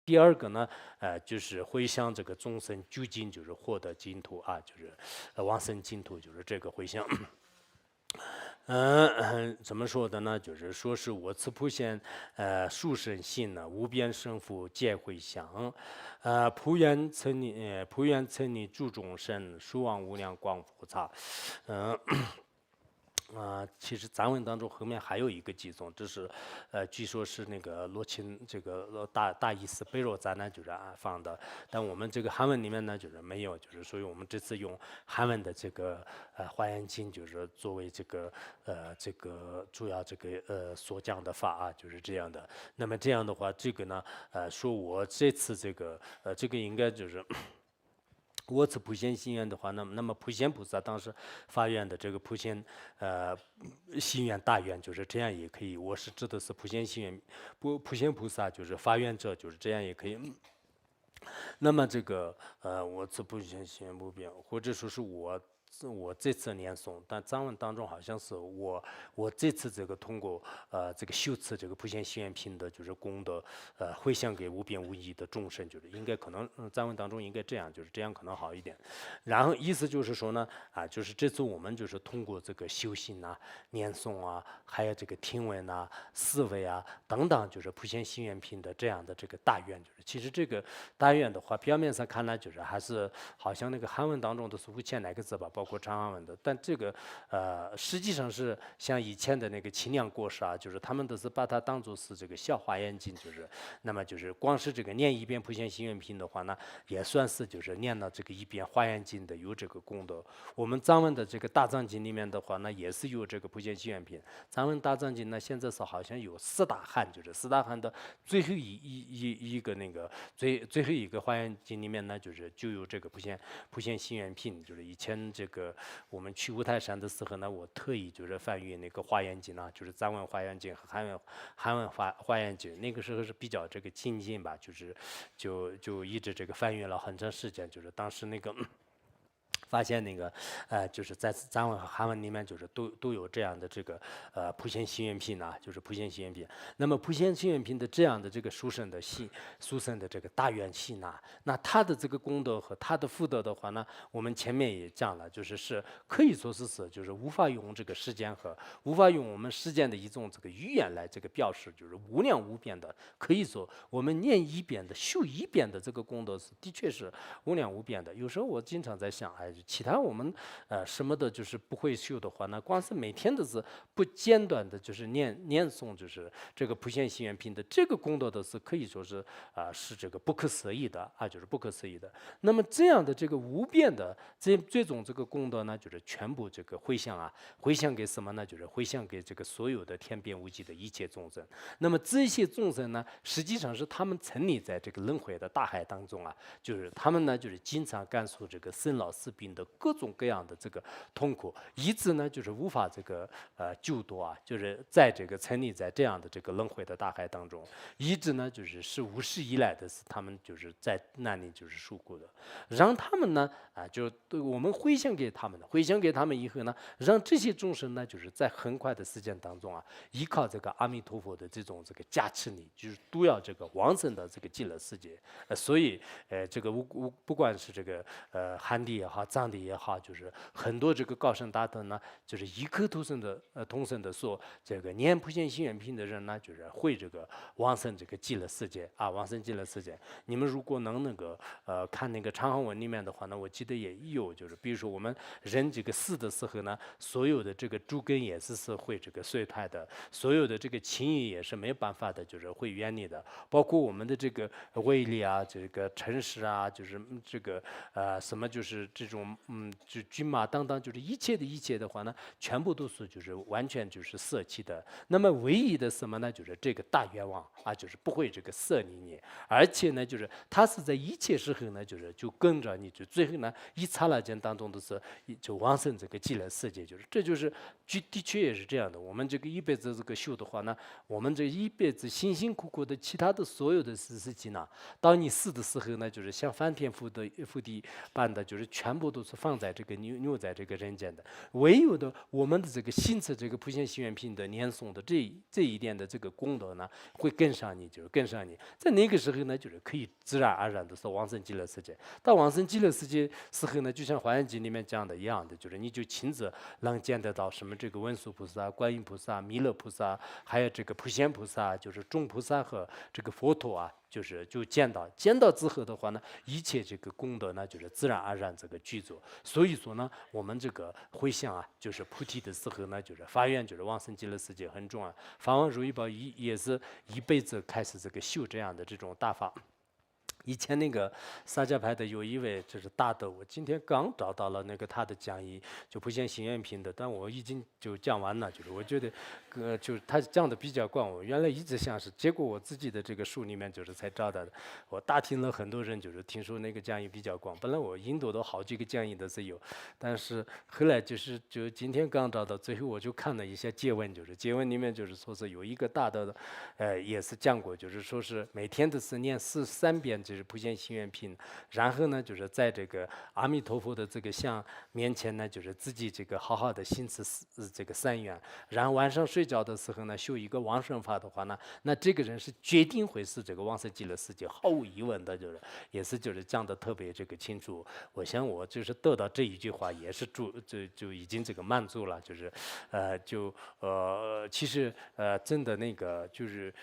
第二个呢，就是回向这个众生究竟就是获得净土啊，就是往生净土，就是这个回向。怎么说的呢？就是说是我此普贤，殊胜信呢，无边胜福皆回向，普愿曾你诸众生，殊往无量光菩萨，嗯、其实藏文当中后面还有一个偈颂，这是，据说是那个罗钦这个大意思贝若赞呢就是放的，但我们这个汉文里面呢就是没有，就是所以我们这次用汉文的这个华严经，就是作为这个主要这个所讲的法啊，就是这样的。那么这样的话，这个呢，说我这次这个应该就是。我此普贤心愿的话，那么普贤菩萨当时发愿的这个普贤心愿大愿就是这样也可以。我是指的是普贤心愿，普贤菩萨就是发愿者就是这样也可以。那么这个我此普贤心愿不变，或者说是我这次念诵，但藏文当中好像是我这次这个通过这个修持这个普贤行愿品的，就是功德回向给无边无际的众生，就是应该可能藏文当中应该这样，就是这样可能好一点。然后意思就是说呢就是这次我们就是通过这个修行啊、念诵啊，还有这个听闻啊、思维啊等等，就是普贤行愿品的这样的这个大愿，就是其实这个大愿的话，表面上看来就是还是好像那个汉文当中的是5000来个字吧，包括长汉文的，但这个实际上是像以前的那个清凉国师啊，就是他们都是把它当做是这个小华严经，就是那么就是光是这个念一遍普贤行愿品的话呢，也算是就是念了这个一遍华严经的有这个功德。我们藏文的这个大藏经里面的话呢，也是有这个普贤行愿品。藏文大藏经呢，现在是好像有四大汉，就是四大汉的最后一个那个最后一个华严经里面呢，就有这个普贤行愿品，就是以前这个我们去五台山的时候呢，我特意就是翻阅那个华严经啊，就是藏文华严经和汉文华严经，那个时候是比较这个亲近吧，就一直这个翻阅了很长时间，就是当时那个。发现那个就是在藏文和汉文里面，就是都有这样的这个普贤行愿品啊，就是普贤行愿品。那么普贤行愿品的这样的这个殊胜的这个大愿心呐，那它的这个功德和它的福德的话呢，我们前面也讲了，是可以说是就是无法用这个时间和无法用我们时间的一种这个语言来这个表示，就是无量无边的，可以说我们念一遍的修一遍的这个功德是的确是无量无边的。有时候我经常在想，其他我们什么的就是不会修的话，那光是每天都是不间断的，就是念诵，就是这个普贤行愿品的这个功德的是可以说是是这个不可思议的啊，就是不可思议的。那么这样的这个无边的这种这个功德呢，就是全部这个回向给什么呢？就是回向给这个所有的天边无际的一切众生。那么这些众生呢，实际上是他们沉溺在这个轮回的大海当中啊，就是他们呢，就是经常感受这个生老死病的各种各样的这个痛苦，以致呢，就是无法这个救度啊，就是在这个沉溺在这样的这个轮回的大海当中，以致呢，是无始以来的是他们就是在那里就是受苦的，让他们呢就对我们回向给他们的，回向给他们以后呢，让这些众生呢，就是在很快的时间当中依靠这个阿弥陀佛的这种这个加持力，就是都要这个往生的这个极乐世界。所以这个不管是这个汉地也好，藏地也好，就是很多这个高僧大德呢，就是一颗同声的说，这个念普贤行愿品的人呢，就是会这个往生这个极乐世界啊，往生极乐世界。你们如果能那个看那个长行文里面的话呢，我记得也有，就是比如说我们人这个死的时候呢，所有的这个诸根也是会这个衰退的，所有的这个情欲也是没有办法的，就是会远离的，包括我们的这个威力啊，这个诚实啊，就是这个什么就是这种就军马当当，就是一切的话呢，全部都是就是完全就是舍弃的。那么唯一的什么呢？就是这个大愿望啊，就是不会这个舍离你，而且呢，就是他是在一切时候呢，就跟着你，就最后呢，一刹那间当中都是就往生这个极乐世界，这就是的确也是这样的。我们这个一辈子这个修的话呢，我们这一辈子辛辛苦苦的其他的所有的事情呢，当你死的时候呢，就是像翻天覆地般的，就是全部都是放在这个留在这个人间的。唯有的我们的这个心持这个普贤行愿品的念诵的这一点的这个功德呢，会跟上你，就是跟上你，在那个时候呢，就是可以自然而然的是往生极乐世界。到往生极乐世界时候呢，就像《华严经》里面讲的一样的，就是你就亲自能见得到什么这个文殊菩萨、观音菩萨、弥勒菩萨，还有这个普贤菩萨，就是众菩萨和这个佛陀啊。就见到之后的话呢，一切这个功德呢，就是自然而然这个具足。所以说呢，我们这个回向啊，就是菩提的时候呢，就是发愿，就是往生极乐世界很重要。法王如意宝也是一辈子开始这个修这样的这种大法。以前那个萨迦派的有一位就是大德，我今天刚找到了那个他的讲义，就普贤行愿品的，但我已经就讲完了。就是我觉得，就是他讲的比较广，我原来一直想是，结果我自己的这个书里面就是才找到的。我打听了很多人，就是听说那个讲义比较广，本来我印度的好几个讲义都是有，但是后来就今天刚找到，最后我就看了一下结文，就是结文里面就是说是有一个大德的，也是讲过，就是说是每天都是念3遍就是普贤行愿品，然后呢，就是在这个阿弥陀佛的这个像面前呢，就是自己这个好好的心持这个3愿，然后晚上睡觉的时候呢，修一个往生法的话呢，那这个人是决定会是这个往生极乐世界，毫无疑问的，也是讲的特别这个清楚。我想我就是得到这一句话，也是就已经这个满足了，其实真的那个就是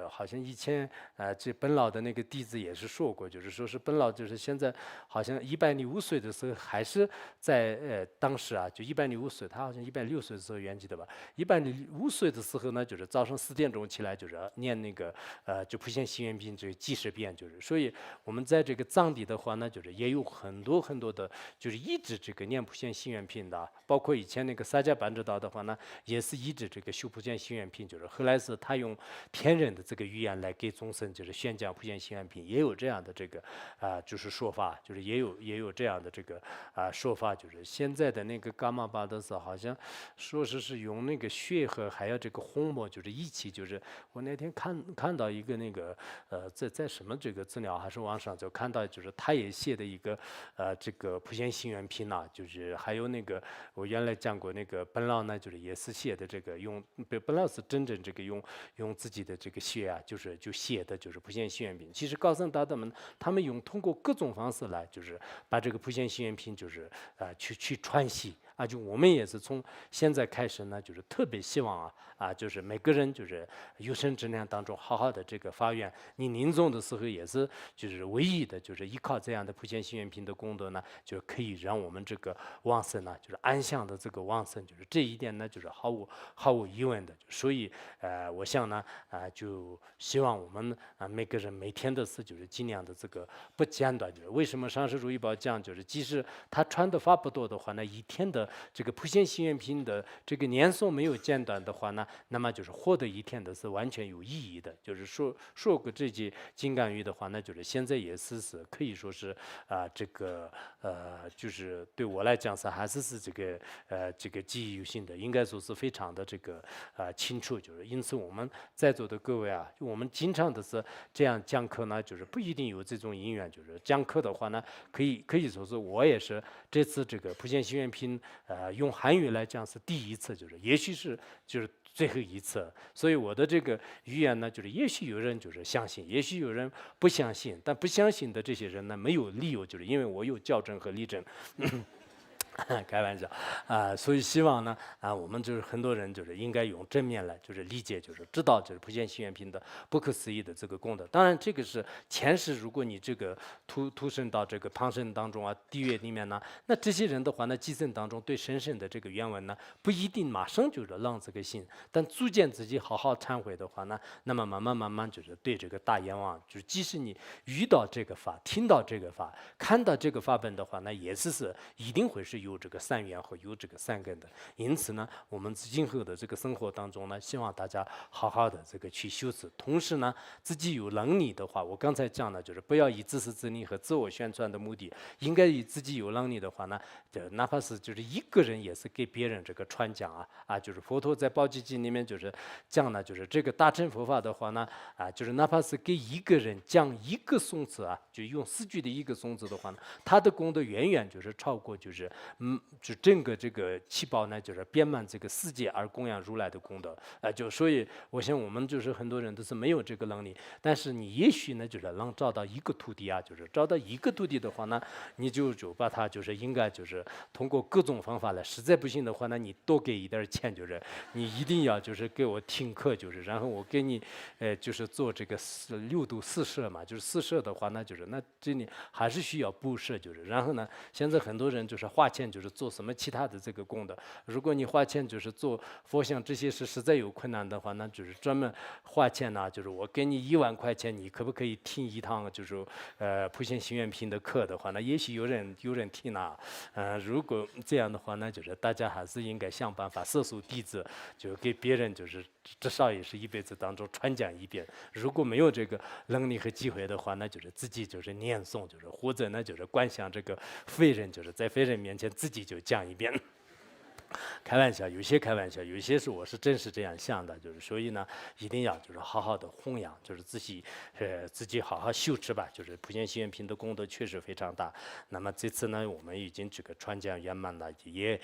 好像以前这本老的那个弟子也是说过，就是说是本老就是现在好像105岁的时候，还是在当时啊，就105岁，他好像106岁的时候圆寂的吧。105岁的时候呢，就是早上4点钟起来，就是念那个就普贤行愿品这几10遍，就是所以我们在这个藏地的话呢，就是也有很多很多的，就是一直这个念普贤行愿品的，包括以前那个萨迦班智道的话呢，也是一直这个修普贤行愿品，就是后来是他用天人的这个语言来给众生就是宣讲普贤行愿品，也有这样的这个就是说法，就是也有这样的这个说法，就是现在的那个伽玛巴德斯好像说是用那个血和还有这个红墨就是一起，就是我那天看到一个那个在什么这个资料还是网上就看到，就是他也写的一个这个普贤行愿品呐，就是还有那个我原来讲过那个本老呢，就是也是写的这个用本老是真正这个用自己的这个血啊，就写的就是普贤行愿品。其实高僧大德们他们通过各种方式来，就是把这个普贤行愿品就是去传习啊，就我们也是从现在开始呢，就是特别希望就是每个人就是有生之年当中好好的这个发愿，你临终的时候也是就是唯一的，就是依靠这样的普贤行愿品的功德呢，就可以让我们这个往生呢，就是安详的这个往生，就是这一点呢，就是毫无疑问的。所以我想呢就希望我们每个人每天的事就是尽量的这个不间断，就是为什么上师如意宝讲，就是即使他传的法不多的话，那一天的这个普贤行愿品的这个年数没有间断的话呢，那么就是获得一天的是完全有意义的。就是说过这句金刚语的话，那就是现在也是可以说是这个就是对我来讲还是这个记忆犹新的，应该说是非常的这个清楚。就是因此我们在座的各位我们经常的是这样讲课呢，就是不一定有这种因缘，就是讲课的话呢，可以说是我也是这次这个普贤行愿品用韩语来讲是第一次，就是也许是就是最后一次，所以我的这个语言呢，就是也许有人就是相信，也许有人不相信，但不相信的这些人呢，没有理由，就是因为我有校正和例证。开玩笑所以希望呢我们就是很多人就是应该用正面来就是理解，就是知道就是普贤行愿品的不可思议的这个功德。当然这个是前世，如果你这个投生到这个旁生当中地狱里面呢，那这些人的话呢，今生当中对神圣的这个愿望呢，不一定马上就是让这个心，但逐渐自己好好忏悔的话呢，那么慢慢就是对这个大愿望，就是即使你遇到这个法，听到这个法，看到这个法本的话呢，也是一定会是有这个善缘和有这个善根的。因此呢，我们今后的这个生活当中呢，希望大家好好的这个去修持。同时呢，自己有能力的话，我刚才讲了，就是不要以自私自利和自我宣传的目的，应该以自己有能力的话呢，哪怕是就是一个人也是给别人这个传讲就是佛陀在《宝积经》里面就是讲了，就是这个大乘佛法的话呢，就是哪怕是给一个人讲一个颂词就用4句的一个颂词的话呢，他的功德远远就是超过就整个这个七宝呢，就是遍满这个世界而供养如来的功德就所以我想我们就是很多人都是没有这个能力，但是你也许呢就是能找到一个徒弟就是找到一个徒弟的话呢，你就把他就是应该就是通过各种方法来，实在不行的话呢，你多给一点钱，就是你一定要就是给我听课，就是然后我给你就是做这个6度4摄嘛，就是4摄的话那就是那这里还是需要布施，就是然后呢，现在很多人就是花钱就是做什么其他的这个功德，如果你花钱就是做佛像这些是实在有困难的话，那就是专门花钱就是我给你1万块钱，你可不可以听一堂就是普贤行愿品的课的话，那也许有人听如果这样的话呢，就是大家还是应该想办法摄受弟子，就给别人就是至少也是一辈子当中传讲一遍。如果没有这个能力和机会的话，那就是自己就是念诵，就是或者呢就是观想这个废人，就是在废人面前自己就讲一遍。开玩笑，有些开玩笑，有些是我是真是这样想的，就是所以呢，一定要就是好好的弘扬，就是自己好好修持吧，就是普贤行愿品的功德确实非常大。那么这次呢，我们已经这个传讲圆满了，也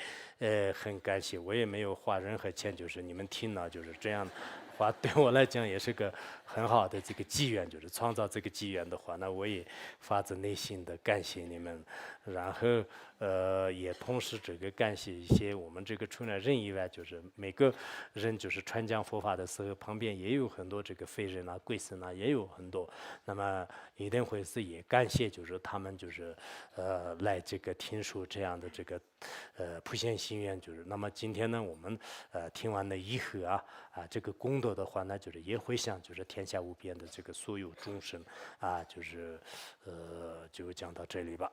很感谢，我也没有花任何钱，就是你们听了就是这样。话对我来讲也是个很好的这个机缘，就是创造这个机缘的话，那我也发自内心的感谢你们，然后也同时这个感谢一些我们这个除了人以外，就是每个人就是传讲佛法的时候，旁边也有很多这个非人贵僧也有很多，那么一定会是也感谢就是他们就是来这个听说这样的这个普贤行愿，就是那么今天呢我们听完了以后这个功德的话呢，就是也会向就是天下无边的这个所有众生就是就讲到这里吧。